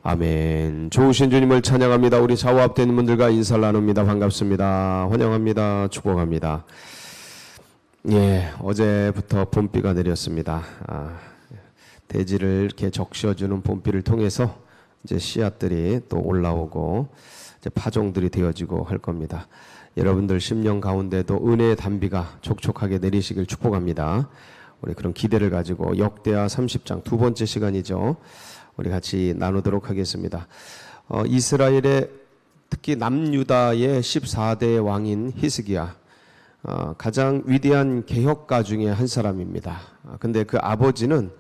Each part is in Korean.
아멘. 좋으신 주님을 찬양합니다. 우리 좌우합된 분들과 인사를 나눕니다. 반갑습니다. 환영합니다. 축복합니다. 예, 어제부터 봄비가 내렸습니다. 대지를 이렇게 적셔주는 봄비를 통해서 이제 씨앗들이 또 올라오고 이제 파종들이 되어지고 할 겁니다. 여러분들 심령 가운데도 은혜의 단비가 촉촉하게 내리시길 축복합니다. 우리 그런 기대를 가지고 역대하 30장 두 번째 시간이죠. 우리 같이 나누도록 하겠습니다. 이스라엘의 특히 남유다의 14대 왕인 히스기야, 가장 위대한 개혁가 중에 한 사람입니다. 근데 그 아버지는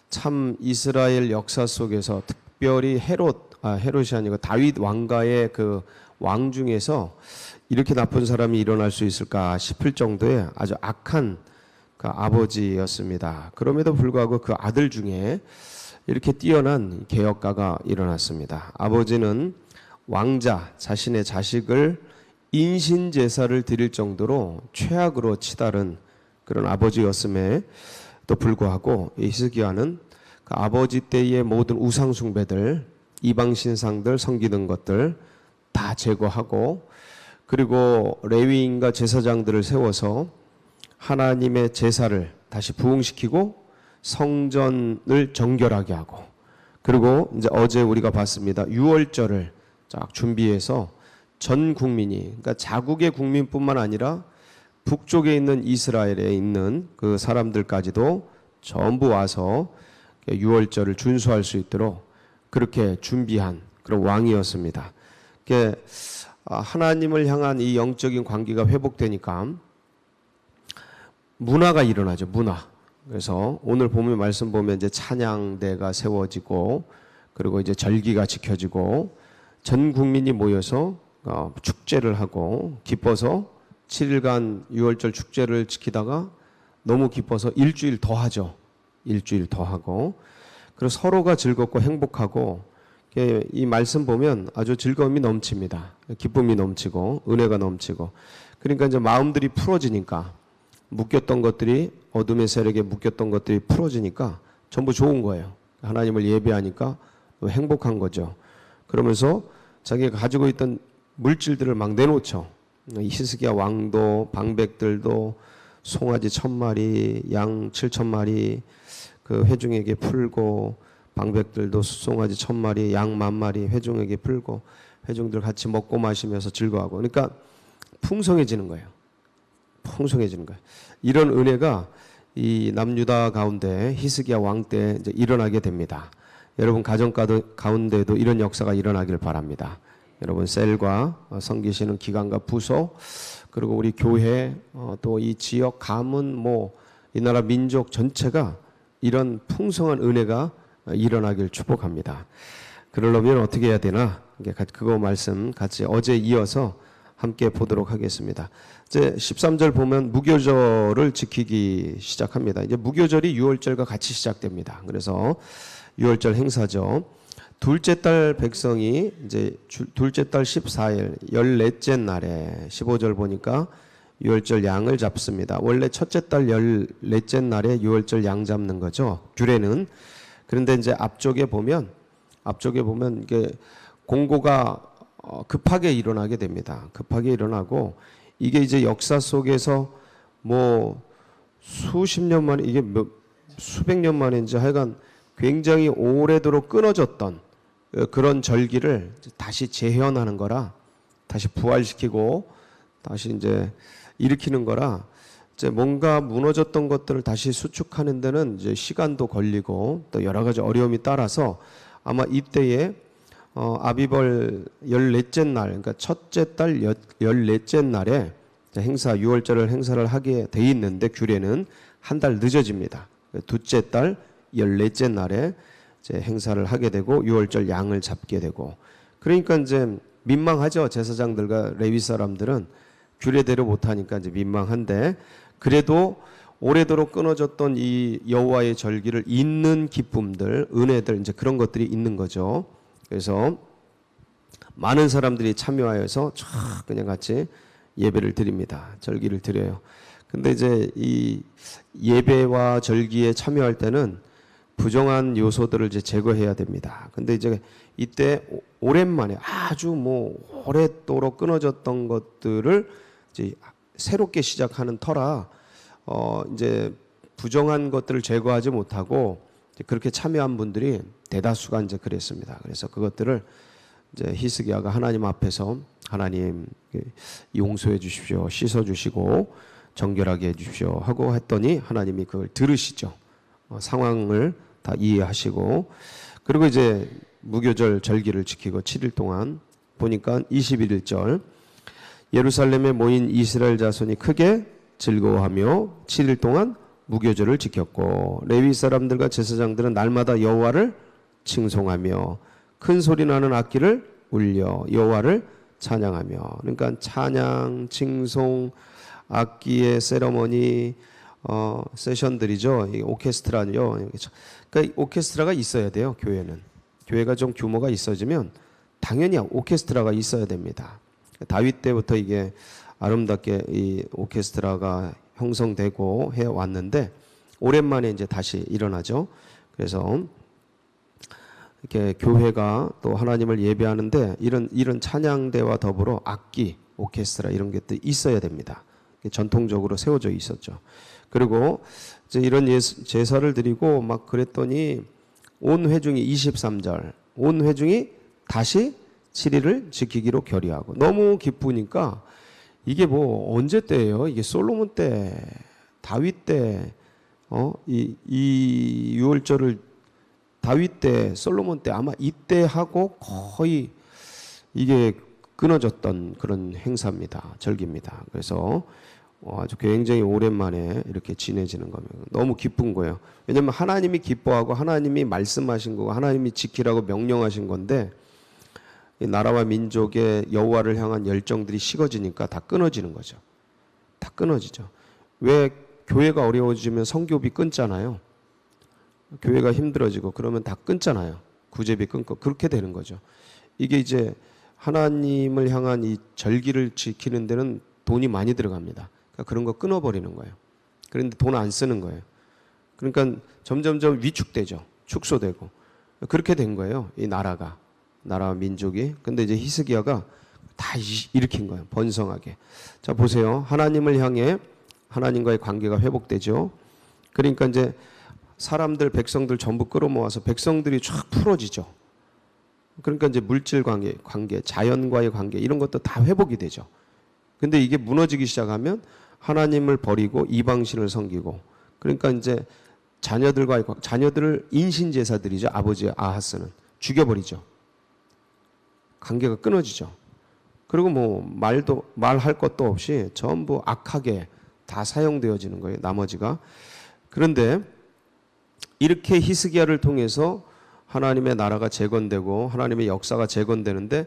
참 이스라엘 역사 속에서 특별히 헤롯이 아니고 다윗 왕가의 그 왕 중에서 이렇게 나쁜 사람이 일어날 수 있을까 싶을 정도의 아주 악한 그 아버지였습니다. 그럼에도 불구하고 그 아들 중에 이렇게 뛰어난 개혁가가 일어났습니다. 아버지는 왕자, 자신의 자식을 인신제사를 드릴 정도로 최악으로 치달은 그런 아버지였음에 또 불구하고 히스기야는 그 아버지 때의 모든 우상숭배들, 이방신상들 섬기는 것들 다 제거하고, 그리고 레위인과 제사장들을 세워서 하나님의 제사를 다시 부흥시키고 성전을 정결하게 하고, 그리고 이제 어제 우리가 봤습니다. 유월절을 쫙 준비해서 전 국민이, 그러니까 자국의 국민뿐만 아니라 북쪽에 있는 이스라엘에 있는 그 사람들까지도 전부 와서 유월절을 준수할 수 있도록 그렇게 준비한 그런 왕이었습니다. 하나님을 향한 이 영적인 관계가 회복되니까 문화가 일어나죠. 문화. 그래서 오늘 보면 말씀 보면 이제 찬양대가 세워지고, 그리고 이제 절기가 지켜지고, 전 국민이 모여서 축제를 하고 기뻐서 7일간 유월절 축제를 지키다가 너무 기뻐서 일주일 더 하죠. 일주일 더 하고, 그리고 서로가 즐겁고 행복하고, 이 말씀 보면 아주 즐거움이 넘칩니다. 기쁨이 넘치고 은혜가 넘치고, 그러니까 이제 마음들이 풀어지니까, 묶였던 것들이, 어둠의 세력에 묶였던 것들이 풀어지니까 전부 좋은 거예요. 하나님을 예배하니까 행복한 거죠. 그러면서 자기가 가지고 있던 물질들을 막 내놓죠. 히스기야 왕도, 방백들도 송아지 1000마리, 양 7000마리 그 회중에게 풀고, 방백들도 송아지 1000마리, 양 10,000마리 회중에게 풀고, 회중들 같이 먹고 마시면서 즐거워하고, 그러니까 풍성해지는 거예요. 풍성해지는 거예요. 이런 은혜가 이 남유다 가운데 히스기야 왕 때 이제 일어나게 됩니다. 여러분 가정 가운데도 이런 역사가 일어나기를 바랍니다. 여러분 셀과 섬기시는 기관과 부서, 그리고 우리 교회, 또 이 지역 가문, 이 나라 민족 전체가 이런 풍성한 은혜가 일어나길 축복합니다. 그러려면 어떻게 해야 되나? 그거 말씀 같이 어제 이어서 함께 보도록 하겠습니다. 이제 13절 보면 무교절을 지키기 시작합니다. 이제 무교절이 유월절과 같이 시작됩니다. 그래서 유월절 행사죠. 둘째 달 백성이 이제 둘째 달 14일 14째 날에 15절 보니까 유월절 양을 잡습니다. 원래 첫째 달 14째 날에 유월절 양 잡는 거죠. 규례는. 그런데 이제 앞쪽에 보면 이게 공고가 급하게 일어나게 됩니다. 급하게 일어나고, 이게 이제 역사 속에서 수십 년 만에, 이게 수백 년 만인지 하여간 굉장히 오래도록 끊어졌던 그런 절기를 다시 재현하는 거라, 다시 부활시키고 다시 이제 일으키는 거라, 이제 뭔가 무너졌던 것들을 다시 수축하는 데는 이제 시간도 걸리고 또 여러 가지 어려움이 따라서 아마 이때에 아비벌 14째 날, 그러니까 첫째 달 14째 날에 행사, 유월절을 행사를 하게 돼 있는데 규례는 한 달 늦어집니다. 둘째 달 14째 날에 이제 행사를 하게 되고 유월절 양을 잡게 되고, 그러니까 이제 민망하죠. 제사장들과 레위 사람들은 규례대로 못하니까 이제 민망한데, 그래도 오래도록 끊어졌던 이 여호와의 절기를 잇는 기쁨들, 은혜들, 이제 그런 것들이 있는 거죠. 그래서 많은 사람들이 참여하여서 쫙 그냥 같이 예배를 드립니다. 절기를 드려요. 근데 이제 이 예배와 절기에 참여할 때는 부정한 요소들을 이제 제거해야 됩니다. 근데 이제 이때 오랜만에 아주 뭐 오랫도록 끊어졌던 것들을 이제 새롭게 시작하는 터라 이제 부정한 것들을 제거하지 못하고 그렇게 참여한 분들이 대다수가 이제 그랬습니다. 그래서 그것들을 이제 히스기야가 하나님 앞에서 하나님 용서해 주십시오, 씻어 주시고 정결하게 해 주십시오 하고 했더니 하나님이 그걸 들으시죠. 상황을 다 이해하시고, 그리고 이제 무교절 절기를 지키고 7일 동안 보니까 21절 예루살렘에 모인 이스라엘 자손이 크게 즐거워하며 7일 동안 무교절을 지켰고 레위 사람들과 제사장들은 날마다 여호와를 칭송하며 큰 소리 나는 악기를 울려 여호와를 찬양하며, 그러니까 찬양, 칭송, 악기의 세러머니, 세션들이죠. 이 오케스트라요. 그러니까 오케스트라가 있어야 돼요. 교회는 교회가 좀 규모가 있어지면 당연히 오케스트라가 있어야 됩니다. 다윗 때부터 이게 아름답게 이 오케스트라가 형성되고 해 왔는데 오랜만에 이제 다시 일어나죠. 그래서 이렇게 교회가 또 하나님을 예배하는데 이런 찬양대와 더불어 악기, 오케스트라 이런 것도 있어야 됩니다. 전통적으로 세워져 있었죠. 그리고 이제 이런 제사를 드리고 막 그랬더니 온 회중이 23절 온 회중이 다시 7일을 지키기로 결의하고, 너무 기쁘니까 이게 뭐 언제 때예요? 이게 솔로몬 때, 다윗 때, 이 유월절을 다윗 때, 솔로몬 때 아마 이때 하고 거의 이게 끊어졌던 그런 행사입니다. 절기입니다. 그래서 아주 굉장히 오랜만에 이렇게 지내지는 겁니다. 너무 기쁜 거예요. 왜냐하면 하나님이 기뻐하고 하나님이 말씀하신 거고 하나님이 지키라고 명령하신 건데 이 나라와 민족의 여호와를 향한 열정들이 식어지니까 다 끊어지는 거죠. 다 끊어지죠. 왜 교회가 어려워지면 성교비 끊잖아요. 교회가 힘들어지고 그러면 다 끊잖아요. 구제비 끊고 그렇게 되는 거죠. 이게 이제 하나님을 향한 이 절기를 지키는 데는 돈이 많이 들어갑니다. 그러니까 그런 거 끊어버리는 거예요. 그런데 돈 안 쓰는 거예요. 그러니까 점점점 위축되죠. 축소되고 그렇게 된 거예요. 이 나라와 민족이. 근데 이제 히스기야가 다 일으킨 거예요. 번성하게. 자 보세요. 하나님을 향해 하나님과의 관계가 회복되죠. 그러니까 이제 사람들, 백성들 전부 끌어모아서 백성들이 쫙 풀어지죠. 그러니까 이제 물질 관계, 자연과의 관계 이런 것도 다 회복이 되죠. 근데 이게 무너지기 시작하면 하나님을 버리고 이방신을 섬기고, 그러니까 이제 자녀들을 인신제사들이죠. 아버지 아하스는 죽여버리죠. 관계가 끊어지죠. 그리고 뭐 말할 것도 없이 전부 악하게 다 사용되어지는 거예요. 나머지가. 그런데 이렇게 히스기야를 통해서 하나님의 나라가 재건되고 하나님의 역사가 재건되는데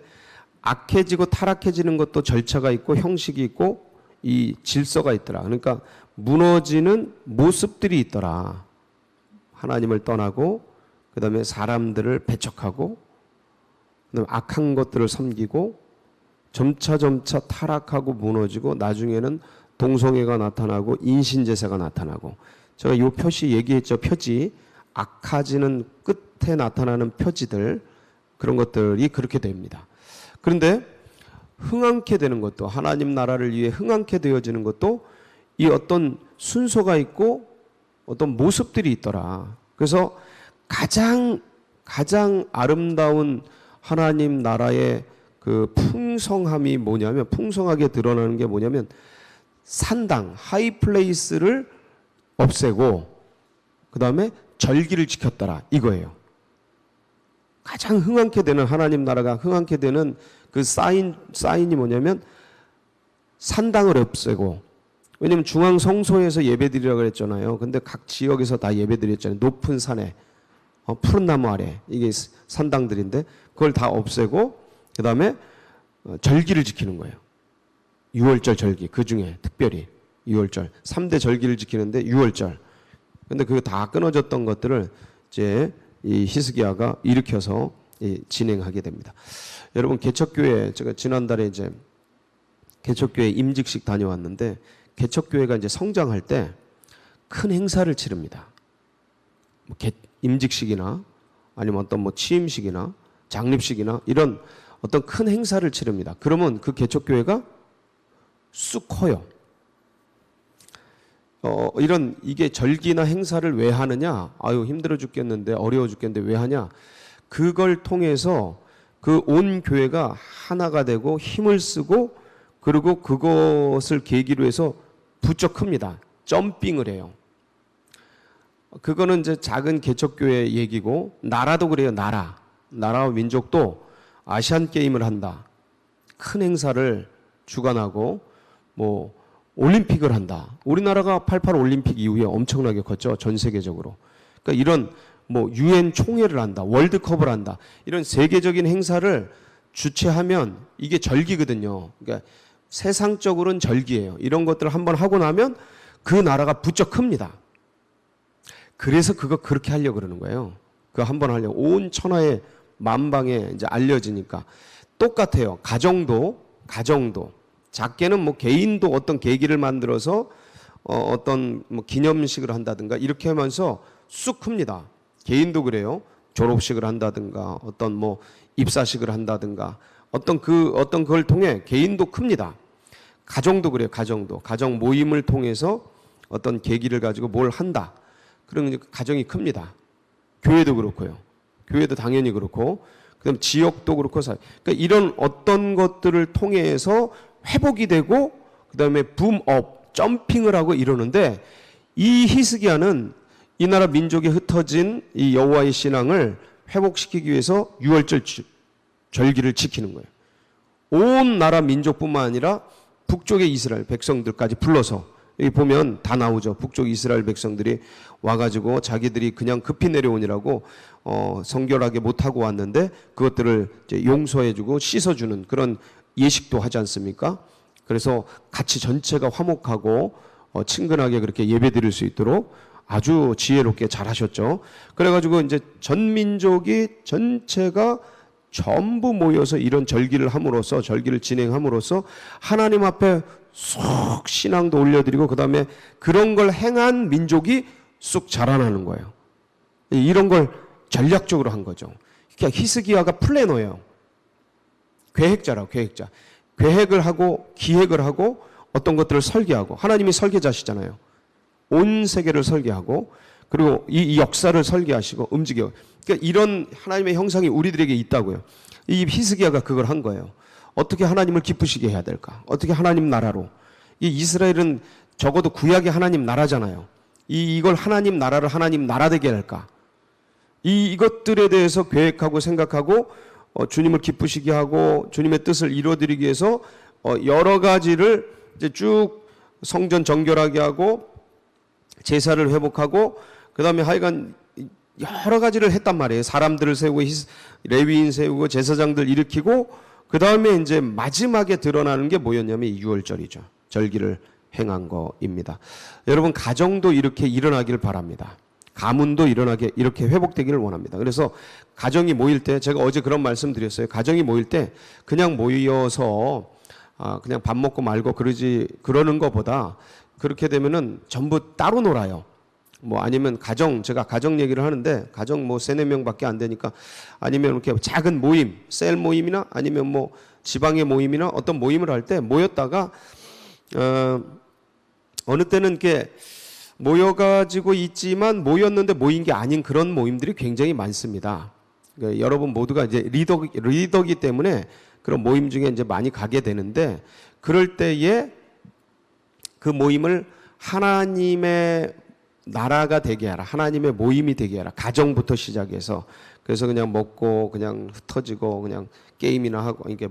악해지고 타락해지는 것도 절차가 있고 형식이 있고 이 질서가 있더라. 그러니까 무너지는 모습들이 있더라. 하나님을 떠나고 그다음에 사람들을 배척하고 그다음에 악한 것들을 섬기고 점차 타락하고 무너지고 나중에는 동성애가 나타나고 인신제사가 나타나고, 제가 이 표시 얘기했죠. 표지, 악해지는 끝에 나타나는 표지들, 그런 것들이 그렇게 됩니다. 그런데 흥황케 되는 것도, 하나님 나라를 위해 흥황케 되어지는 것도 이 어떤 순서가 있고 어떤 모습들이 있더라. 그래서 가장 아름다운 하나님 나라의 그 풍성함이 뭐냐면, 풍성하게 드러나는 게 뭐냐면 산당, 하이플레이스를 없애고 그 다음에 절기를 지켰더라 이거예요. 가장 흥황케 되는, 하나님 나라가 흥황케 되는 그 사인이 뭐냐면 산당을 없애고, 왜냐면 중앙 성소에서 예배드리라고 그랬잖아요. 근데 각 지역에서 다 예배드렸잖아요. 높은 산에 푸른 나무 아래, 이게 산당들인데 그걸 다 없애고 그 다음에 절기를 지키는 거예요. 6월절 절기, 그 중에 특별히 6월절 3대 절기를 지키는데 6월절. 근데 그거 다 끊어졌던 것들을 이제 이 히스기야가 일으켜서 진행하게 됩니다. 여러분, 개척교회, 제가 지난달에 이제 개척교회 임직식 다녀왔는데, 개척교회가 이제 성장할 때 큰 행사를 치릅니다. 임직식이나 아니면 어떤 뭐 취임식이나 장립식이나 이런 어떤 큰 행사를 치릅니다. 그러면 그 개척교회가 쑥 커요. 이게 절기나 행사를 왜 하느냐? 아유, 힘들어 죽겠는데, 어려워 죽겠는데 왜 하냐? 그걸 통해서 그 온 교회가 하나가 되고 힘을 쓰고 그리고 그것을 계기로 해서 부쩍 큽니다. 점핑을 해요. 그거는 이제 작은 개척교회 얘기고, 나라도 그래요. 나라와 민족도 아시안 게임을 한다. 큰 행사를 주관하고 뭐 올림픽을 한다. 우리나라가 88 올림픽 이후에 엄청나게 컸죠. 전 세계적으로. 그러니까 이런 뭐 유엔 총회를 한다. 월드컵을 한다. 이런 세계적인 행사를 주최하면 이게 절기거든요. 그러니까 세상적으로는 절기예요. 이런 것들을 한번 하고 나면 그 나라가 부쩍 큽니다. 그래서 그거 그렇게 하려고 그러는 거예요. 그거 한번 하려고. 온 천하에 만방에 이제 알려지니까. 똑같아요. 가정도 작게는 뭐 개인도 어떤 계기를 만들어서 어떤 뭐 기념식을 한다든가 이렇게 하면서 쑥 큽니다. 개인도 그래요. 졸업식을 한다든가 어떤 뭐 입사식을 한다든가 어떤 그걸 통해 개인도 큽니다. 가정도 그래요. 가정 모임을 통해서 어떤 계기를 가지고 뭘 한다. 그러면 가정이 큽니다. 교회도 그렇고요. 교회도 당연히 그렇고, 그다음 지역도 그렇고, 그러니까 이런 어떤 것들을 통해서 회복이 되고, 그다음에 붐업, 점핑을 하고 이러는데, 이 히스기야는 이 나라 민족이 흩어진 이 여호와의 신앙을 회복시키기 위해서 유월절 절기를 지키는 거예요. 온 나라 민족뿐만 아니라 북쪽의 이스라엘 백성들까지 불러서, 여기 보면 다 나오죠. 북쪽 이스라엘 백성들이 와가지고 자기들이 그냥 급히 내려오니라고 성결하게 못하고 왔는데 그것들을 이제 용서해주고 씻어주는 그런 예식도 하지 않습니까? 그래서 같이 전체가 화목하고 친근하게 그렇게 예배드릴 수 있도록 아주 지혜롭게 잘 하셨죠. 그래가지고 이제 전 민족이 전체가 전부 모여서 이런 절기를 진행함으로써 하나님 앞에 쑥 신앙도 올려드리고 그 다음에 그런 걸 행한 민족이 쑥 자라나는 거예요. 이런 걸 전략적으로 한 거죠. 그러니까 히스기야가 플래너예요. 계획자라고, 계획자. 계획을 하고 기획을 하고 어떤 것들을 설계하고, 하나님이 설계자시잖아요. 온 세계를 설계하고 그리고 이 역사를 설계하시고 움직여. 그러니까 이런 하나님의 형상이 우리들에게 있다고요. 이 히스기야가 그걸 한 거예요. 어떻게 하나님을 기쁘시게 해야 될까? 어떻게 하나님 나라로. 이 이스라엘은 적어도 구약의 하나님 나라잖아요. 이걸 하나님 나라를 하나님 나라 되게 할까? 이것들에 대해서 계획하고 생각하고 주님을 기쁘시게 하고 주님의 뜻을 이루어드리기 위해서 여러 가지를 이제 쭉 성전 정결하게 하고 제사를 회복하고 그 다음에 하여간 여러 가지를 했단 말이에요. 사람들을 세우고 레위인 세우고 제사장들 일으키고 그 다음에 이제 마지막에 드러나는 게 뭐였냐면 이 유월절이죠. 절기를 행한 거입니다. 여러분 가정도 이렇게 일어나기를 바랍니다. 가문도 이렇게 회복되기를 원합니다. 그래서 가정이 모일 때 제가 어제 그런 말씀 드렸어요. 가정이 모일 때 그냥 모여서 그냥 밥 먹고 말고 그러는 것보다 그렇게 되면은 전부 따로 놀아요. 뭐 아니면 제가 가정 얘기를 하는데 가정 뭐 3-4명밖에 안 되니까 아니면 이렇게 작은 모임, 셀 모임이나 아니면 뭐 지방의 모임이나 어떤 모임을 할 때 모였다가 어느 때는 이렇게 모여가지고 있지만 모였는데 모인 게 아닌 그런 모임들이 굉장히 많습니다. 그러니까 여러분 모두가 이제 리더기 때문에 그런 모임 중에 이제 많이 가게 되는데 그럴 때에 그 모임을 하나님의 나라가 되게 하라. 하나님의 모임이 되게 하라. 가정부터 시작해서. 그래서 그냥 먹고 그냥 흩어지고 그냥 게임이나 하고 이게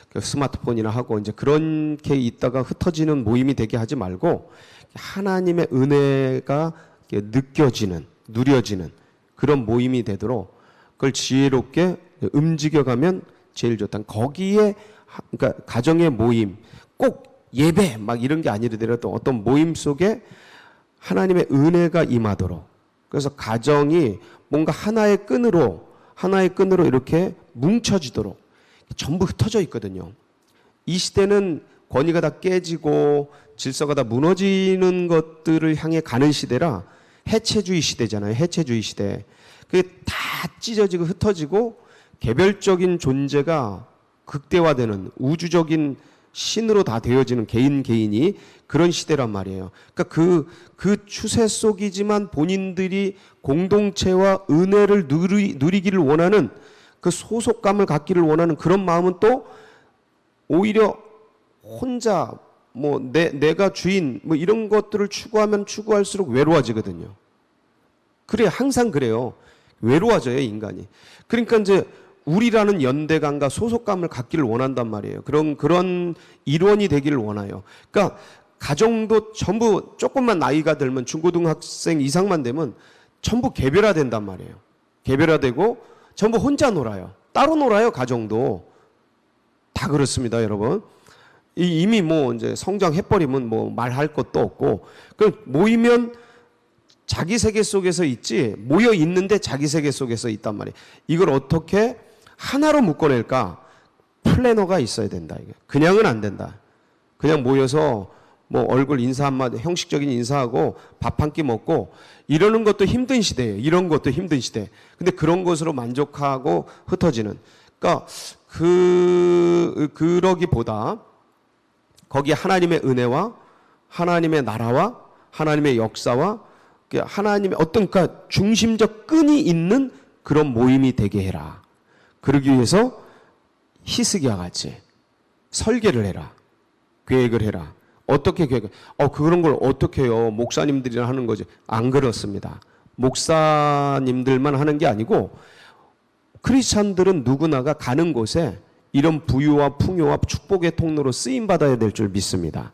그 스마트폰이나 하고 이제 그렇게 있다가 흩어지는 모임이 되게 하지 말고 하나님의 은혜가 느껴지는, 누려지는 그런 모임이 되도록 그걸 지혜롭게 움직여가면 제일 좋다. 거기에 그러니까 가정의 모임 꼭 예배 막 이런 게 아니더라도 어떤 모임 속에 하나님의 은혜가 임하도록 그래서 가정이 뭔가 하나의 끈으로 이렇게 뭉쳐지도록 전부 흩어져 있거든요. 이 시대는 권위가 다 깨지고 질서가 다 무너지는 것들을 향해 가는 시대라 해체주의 시대잖아요. 해체주의 시대. 그게 다 찢어지고 흩어지고 개별적인 존재가 극대화되는 우주적인 신으로 다 되어지는 개인이 그런 시대란 말이에요. 그러니까 그 추세 속이지만 본인들이 공동체와 은혜를 누리기를 원하는 그 소속감을 갖기를 원하는 그런 마음은 또 오히려 혼자 뭐 내가 주인 뭐 이런 것들을 추구하면 추구할수록 외로워지거든요. 그래 항상 그래요. 외로워져요 인간이. 그러니까 이제 우리라는 연대감과 소속감을 갖기를 원한단 말이에요. 그런 일원이 되기를 원해요. 그러니까 가정도 전부 조금만 나이가 들면 중고등학생 이상만 되면 전부 개별화된단 말이에요. 개별화되고 전부 혼자 놀아요. 따로 놀아요. 가정도 다 그렇습니다, 여러분. 이미 뭐 이제 성장해버리면 뭐 말할 것도 없고, 그 모이면 자기 세계 속에서 있지 모여 있는데 자기 세계 속에서 있단 말이에요. 이걸 어떻게 하나로 묶어낼까? 플래너가 있어야 된다. 이게 그냥은 안 된다. 그냥 모여서 뭐 얼굴 인사 한마디, 형식적인 인사하고 밥 한 끼 먹고 이러는 것도 힘든 시대예요. 이런 것도 힘든 시대. 근데 그런 것으로 만족하고 흩어지는. 그러니까 그러기보다 거기에 하나님의 은혜와 하나님의 나라와 하나님의 역사와 하나님의 어떤 그러니까 중심적 끈이 있는 그런 모임이 되게 해라. 그러기 위해서 히스기야 같이 설계를 해라. 계획을 해라. 어떻게 계획을? 그런 걸 어떻게 해요? 목사님들이나 하는 거지. 안 그렇습니다. 목사님들만 하는 게 아니고 크리스찬들은 누구나가 가는 곳에 이런 부유와 풍요와 축복의 통로로 쓰임 받아야 될 줄 믿습니다.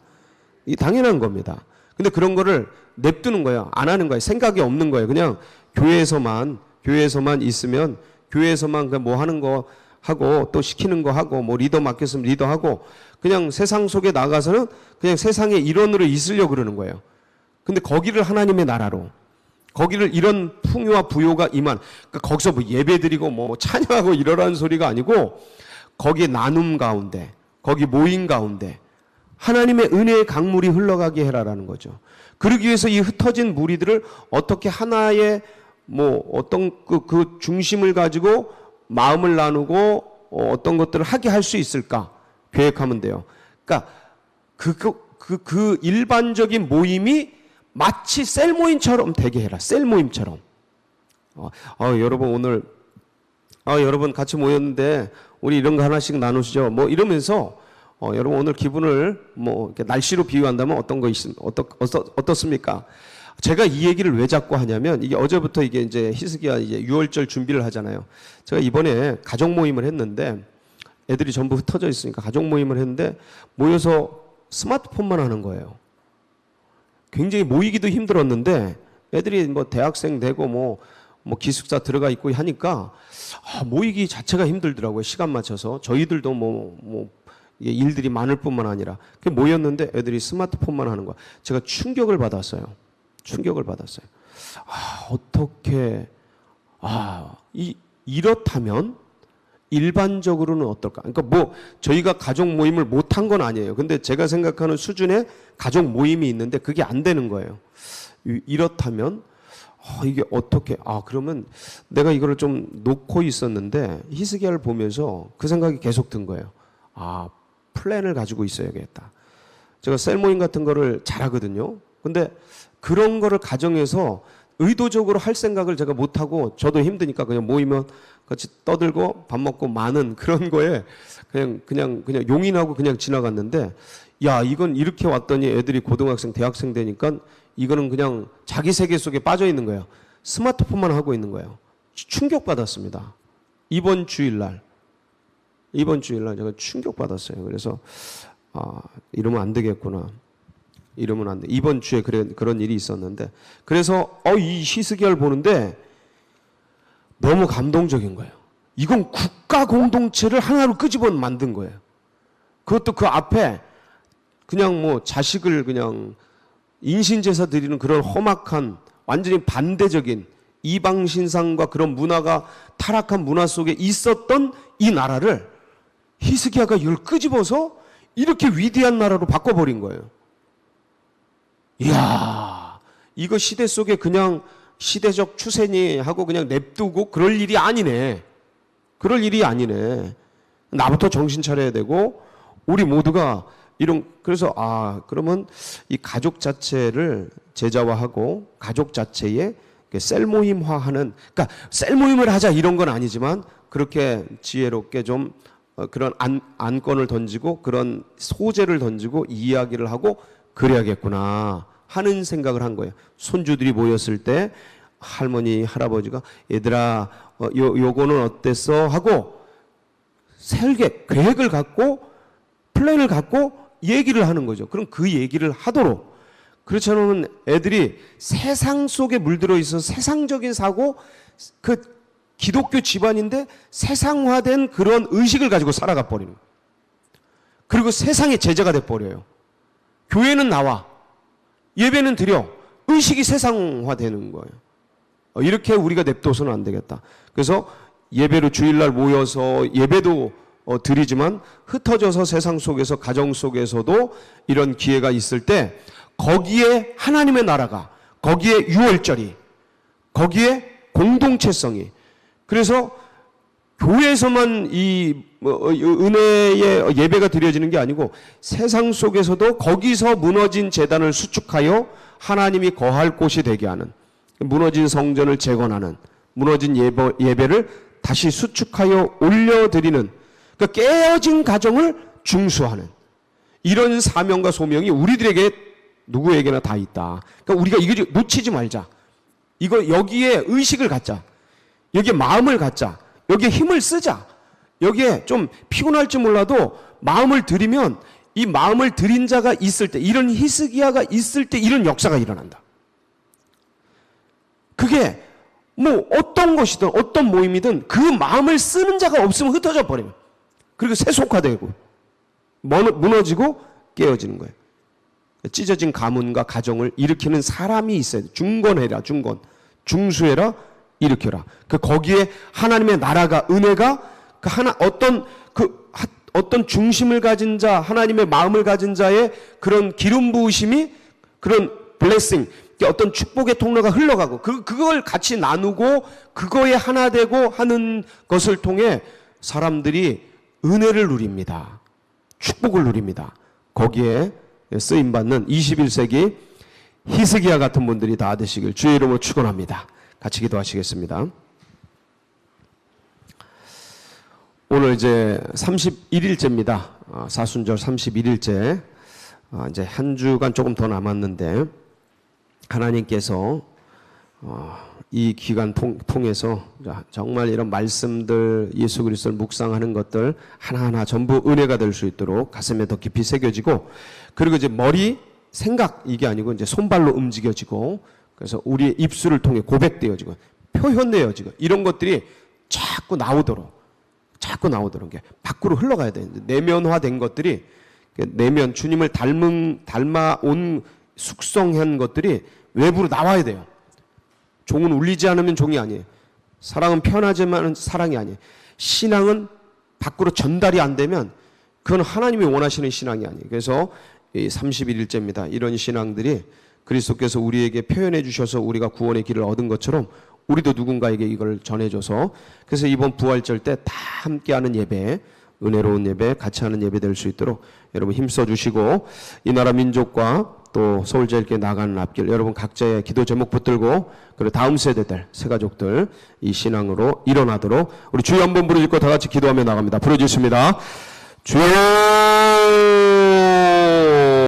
이 당연한 겁니다. 근데 그런 거를 냅두는 거예요. 안 하는 거예요. 생각이 없는 거예요. 그냥 교회에서만 있으면 교회에서만 그냥 뭐 하는 거 하고 또 시키는 거 하고 뭐 리더 맡겼으면 리더 하고 그냥 세상 속에 나가서는 그냥 세상의 일원으로 있으려고 그러는 거예요. 근데 거기를 하나님의 나라로 거기를 이런 풍요와 부요가 임한 그러니까 거기서 뭐 예배드리고 뭐 찬양하고 이러라는 소리가 아니고 거기 나눔 가운데 거기 모임 가운데 하나님의 은혜의 강물이 흘러가게 해라라는 거죠. 그러기 위해서 이 흩어진 무리들을 어떻게 하나의 뭐 어떤 그 중심을 가지고 마음을 나누고 어떤 것들을 하게 할 수 있을까 계획하면 돼요. 그러니까 그 일반적인 모임이 마치 셀 모임처럼 되게 해라. 셀 모임처럼. 여러분 오늘 여러분 같이 모였는데 우리 이런 거 하나씩 나누시죠. 뭐 이러면서 여러분 오늘 기분을 뭐 이렇게 날씨로 비유한다면 어떻습니까? 제가 이 얘기를 왜 자꾸 하냐면 이게 어제부터 이게 이제 히스기야 이제 유월절 준비를 하잖아요. 제가 이번에 가족 모임을 했는데 애들이 전부 흩어져 있으니까 가족 모임을 했는데 모여서 스마트폰만 하는 거예요. 굉장히 모이기도 힘들었는데 애들이 뭐 대학생 되고 뭐 기숙사 들어가 있고 하니까 모이기 자체가 힘들더라고요. 시간 맞춰서 저희들도 뭐 일들이 많을 뿐만 아니라 모였는데 애들이 스마트폰만 하는 거야. 제가 충격을 받았어요. 어떻게 이렇다면 일반적으로는 어떨까? 그러니까 뭐 저희가 가족 모임을 못한 건 아니에요. 근데 제가 생각하는 수준의 가족 모임이 있는데 그게 안 되는 거예요. 이렇다면 이게 어떻게 그러면 내가 이거를 좀 놓고 있었는데 히스기야를 보면서 그 생각이 계속 든 거예요. 플랜을 가지고 있어야겠다. 제가 셀 모임 같은 거를 잘하거든요. 근데 그런 거를 가정에서 의도적으로 할 생각을 제가 못하고 저도 힘드니까 그냥 모이면 같이 떠들고 밥 먹고 마는 그런 거에 그냥 용인하고 그냥 지나갔는데 이건 이렇게 왔더니 애들이 고등학생, 대학생 되니까 이거는 그냥 자기 세계 속에 빠져 있는 거예요. 스마트폰만 하고 있는 거예요. 충격받았습니다. 이번 주일날 제가 충격받았어요. 그래서 이러면 안 되겠구나. 이러면 안 돼. 이번 주에 그런 일이 있었는데 그래서 이 히스기야를 보는데 너무 감동적인 거예요. 이건 국가 공동체를 하나로 끄집어 만든 거예요. 그것도 그 앞에 그냥 뭐 자식을 그냥 인신제사 드리는 그런 험악한 완전히 반대적인 이방 신상과 그런 문화가 타락한 문화 속에 있었던 이 나라를 히스기야가 이걸 끄집어서 이렇게 위대한 나라로 바꿔버린 거예요. 이야, 이거 시대 속에 그냥 시대적 추세니 하고 그냥 냅두고 그럴 일이 아니네. 그럴 일이 아니네. 나부터 정신 차려야 되고 우리 모두가 그래서 그러면 이 가족 자체를 제자화하고 가족 자체에 셀 모임화하는, 그러니까 셀 모임을 하자 이런 건 아니지만 그렇게 지혜롭게 좀 그런 안건을 던지고 그런 소재를 던지고 이야기를 하고 그래야겠구나 하는 생각을 한 거예요. 손주들이 모였을 때 할머니 할아버지가 얘들아 요거는 어땠어 하고 계획을 갖고 플랜을 갖고 얘기를 하는 거죠. 그럼 그 얘기를 하도록, 그렇지 않으면 애들이 세상 속에 물들어 있어 세상적인 사고, 그 기독교 집안인데 세상화된 그런 의식을 가지고 살아가 버리는 거예요. 그리고 세상의 제자가 돼 버려요. 교회는 나와, 예배는 드려, 의식이 세상화되는 거예요. 이렇게 우리가 냅둬서는 안 되겠다. 그래서 예배로 주일날 모여서 예배도 드리지만 흩어져서 세상 속에서 가정 속에서도 이런 기회가 있을 때 거기에 하나님의 나라가, 거기에 유월절이, 거기에 공동체성이, 그래서 교회에서만 이 은혜의 예배가 드려지는 게 아니고 세상 속에서도 거기서 무너진 제단을 수축하여 하나님이 거할 곳이 되게 하는, 무너진 성전을 재건하는, 무너진 예배를 다시 수축하여 올려드리는, 그러니까 깨어진 가정을 중수하는 이런 사명과 소명이 우리들에게 누구에게나 다 있다. 그러니까 우리가 이거 놓치지 말자. 이거 여기에 의식을 갖자. 여기에 마음을 갖자. 여기에 힘을 쓰자. 여기에 좀 피곤할지 몰라도 마음을 들이면 이 마음을 들인 자가 있을 때, 이런 히스기야가 있을 때 이런 역사가 일어난다. 그게 뭐 어떤 것이든 어떤 모임이든 그 마음을 쓰는 자가 없으면 흩어져 버려요. 그리고 세속화되고 무너지고 깨어지는 거예요. 찢어진 가문과 가정을 일으키는 사람이 있어야 돼. 중건해라, 중수해라, 일으켜라. 거기에 하나님의 나라가, 은혜가 어떤 중심을 가진 자, 하나님의 마음을 가진 자의 그런 기름 부으심이, 그런 블레싱, 어떤 축복의 통로가 흘러가고 그걸 같이 나누고 그거에 하나 되고 하는 것을 통해 사람들이 은혜를 누립니다. 축복을 누립니다. 거기에 쓰임받는 21세기 히스기야 같은 분들이 다 되시길 주의 이름으로 축원합니다. 같이 기도하시겠습니다. 오늘 이제 31일째입니다. 사순절 31일째. 이제 한 주간 조금 더 남았는데 하나님께서 이 기간 통해서 정말 이런 말씀들, 예수 그리스도를 묵상하는 것들 하나하나 전부 은혜가 될 수 있도록 가슴에 더 깊이 새겨지고, 그리고 이제 머리, 생각, 이게 아니고 이제 손발로 움직여지고, 그래서 우리의 입술을 통해 고백되어지고 표현되어지고 이런 것들이 자꾸 나오도록 게 밖으로 흘러가야 돼. 내면화된 것들이, 내면 주님을 닮아온 숙성한 것들이 외부로 나와야 돼요. 종은 울리지 않으면 종이 아니에요. 사랑은 편하지만 사랑이 아니에요. 신앙은 밖으로 전달이 안 되면 그건 하나님이 원하시는 신앙이 아니에요. 그래서 이 31일째입니다. 이런 신앙들이 그리스도께서 우리에게 표현해 주셔서 우리가 구원의 길을 얻은 것처럼 우리도 누군가에게 이걸 전해줘서, 그래서 이번 부활절 때 다 함께하는 예배, 은혜로운 예배, 같이 하는 예배 될 수 있도록 여러분 힘써 주시고, 이 나라 민족과 또 서울제일교회 나가는 앞길, 여러분 각자의 기도 제목 붙들고, 그리고 다음 세대들, 새가족들 이 신앙으로 일어나도록 우리 주여 한번 부르짖고 다 같이 기도하며 나갑니다. 부르짖습니다. 주여